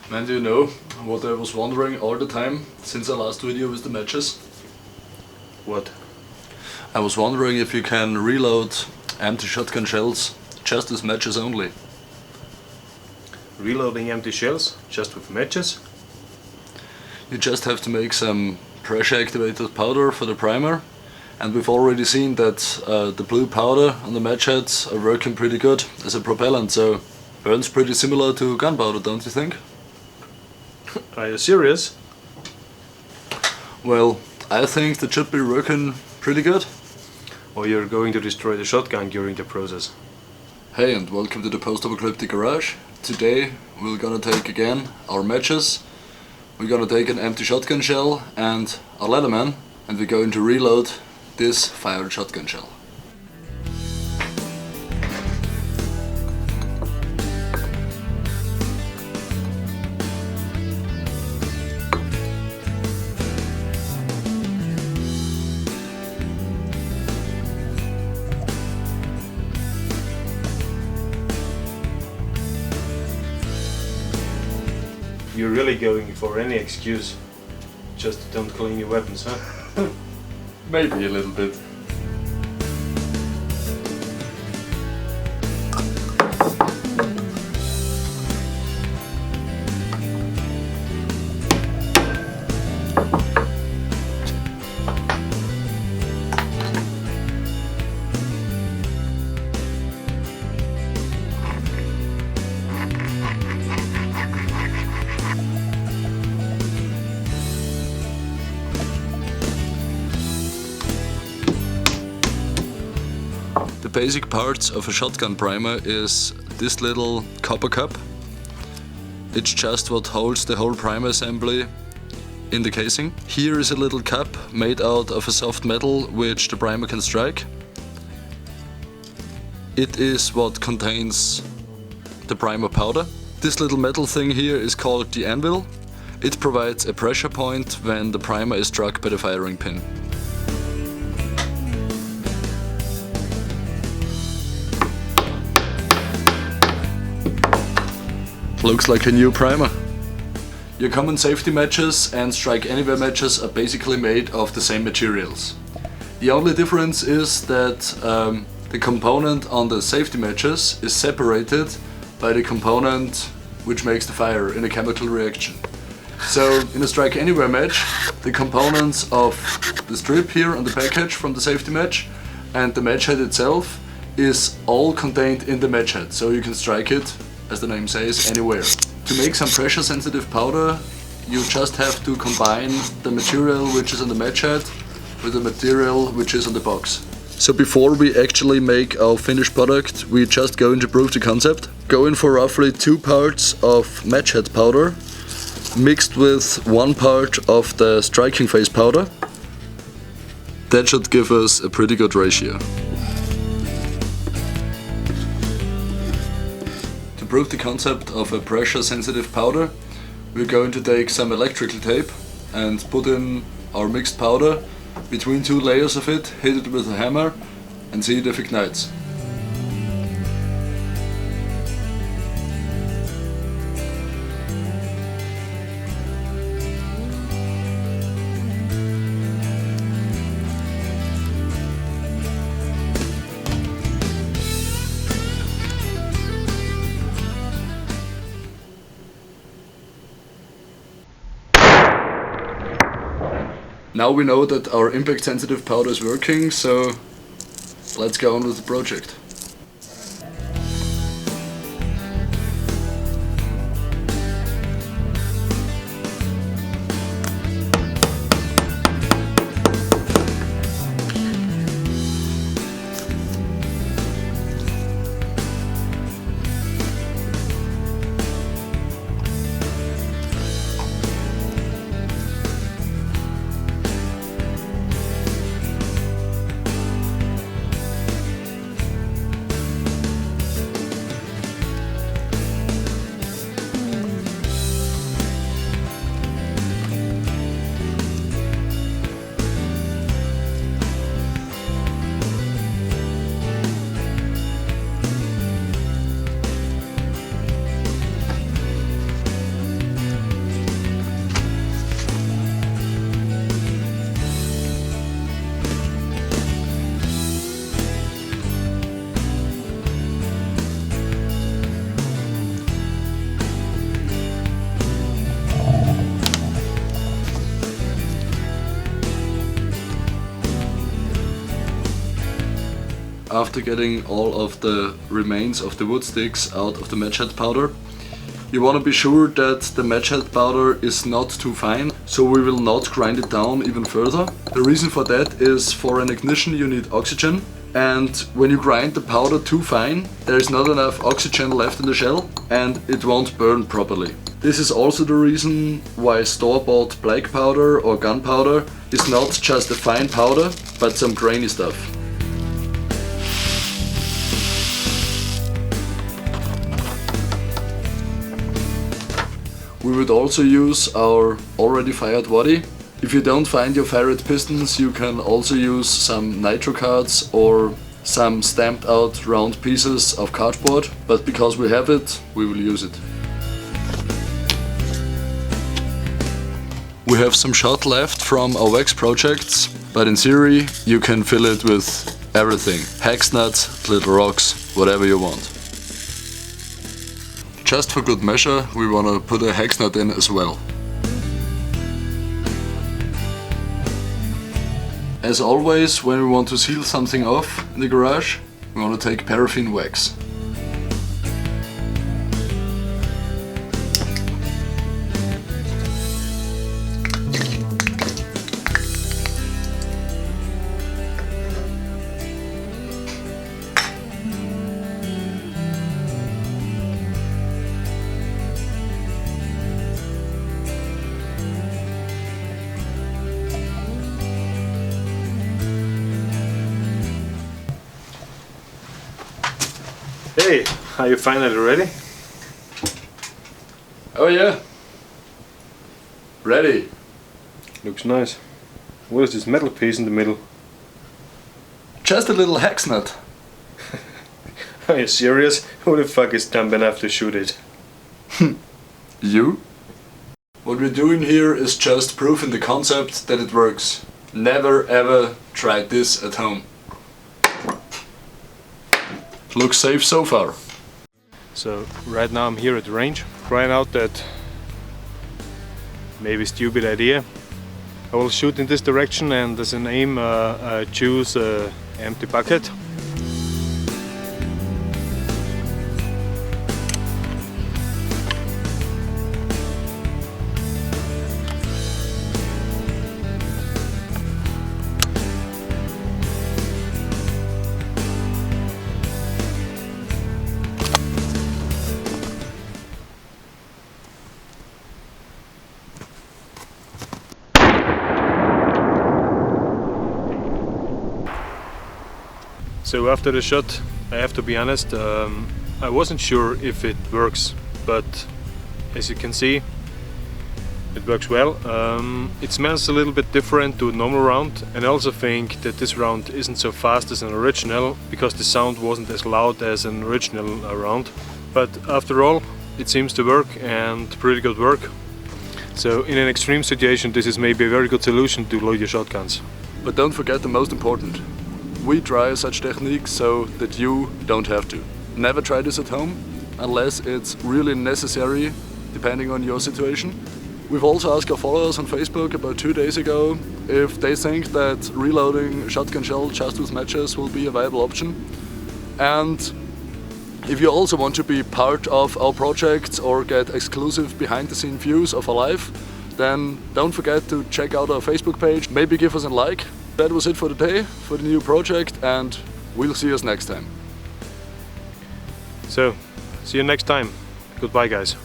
Man, do you know what I was wondering all the time since our last video with the matches? What? I was wondering if you can reload empty shotgun shells just with matches only. Reloading empty shells just with matches? You just have to make some pressure activated powder for the primer, and we've already seen that the blue powder on the match heads are working pretty good as a propellant, so burns pretty similar to gunpowder, don't you think? Are you serious? Well, I think that should be working pretty good. Or you're going to destroy the shotgun during the process? Hey, and welcome to the Postapocalyptic Garage. Today we're gonna take again our matches. We're gonna take an empty shotgun shell and a LEATHERMAN, and we're going to reload this fired shotgun shell. You're really going for any excuse just don't clean your weapons, huh? Maybe a little bit. The basic parts of a shotgun primer is this little copper cup. It's just what holds the whole primer assembly in the casing. Here is a little cup made out of a soft metal which the primer can strike. It is what contains the primer powder. This little metal thing here is called the anvil. It provides a pressure point when the primer is struck by the firing pin. Looks like a new primer. Your common safety matches and strike anywhere matches are basically made of the same materials. The only difference is that the component on the safety matches is separated by the component which makes the fire in a chemical reaction. So in a strike anywhere match, the components of the strip here on the package from the safety match and the match head itself is all contained in the match head, so you can strike it, as the name says, anywhere. To make some pressure sensitive powder, you just have to combine the material which is on the match head with the material which is on the box. So before we actually make our finished product, we just going to prove the concept. Go in for roughly 2 parts of match head powder mixed with 1 part of the striking phase powder. That should give us a pretty good ratio. To prove the concept of a pressure sensitive powder, we're going to take some electrical tape and put in our mixed powder between 2 layers of it, hit it with a hammer and see if it ignites. Now we know that our impact sensitive powder is working, so let's go on with the project. after getting all of the remains of the wood sticks out of the match head powder. You want to be sure that the match head powder is not too fine, so we will not grind it down even further. The reason for that is for an ignition you need oxygen, and when you grind the powder too fine, there is not enough oxygen left in the shell and it won't burn properly. This is also the reason why store-bought black powder or gunpowder is not just a fine powder, but some grainy stuff. We would also use our already fired waddy. If you don't find your fired pistons, you can also use some nitro cards or some stamped out round pieces of cardboard, but because we have it, we will use it. We have some shot left from our wax projects, but in theory you can fill it with everything. Hex nuts, little rocks, whatever you want. Just for good measure, we want to put a hex nut in as well. As always, when we want to seal something off in the garage, we want to take paraffin wax. Hey, are you finally ready? Oh yeah, ready. Looks nice. What is this metal piece in the middle? Just a little hex nut. Are you serious? Who the fuck is dumb enough to shoot it? You? What we're doing here is just proving the concept that it works. Never ever try this at home. Looks safe so far. So right now I'm here at the range, trying out that maybe stupid idea. I will shoot in this direction and as an aim choose an empty bucket. So after the shot, I have to be honest, I wasn't sure if it works, but as you can see, it works well. It smells a little bit different to a normal round, and I also think that this round isn't so fast as an original, because the sound wasn't as loud as an original round. But after all, it seems to work, and pretty good work. So in an extreme situation, this is maybe a very good solution to load your shotguns. But don't forget the most important. We try such techniques so that you don't have to. Never try this at home, unless it's really necessary, depending on your situation. We've also asked our followers on Facebook about 2 days ago if they think that reloading shotgun shell just with matches will be a viable option. And if you also want to be part of our projects or get exclusive behind-the-scene views of our life, then don't forget to check out our Facebook page, maybe give us a like. That was it for today, for the new project, and we'll see us next time. So, see you next time. Goodbye, guys.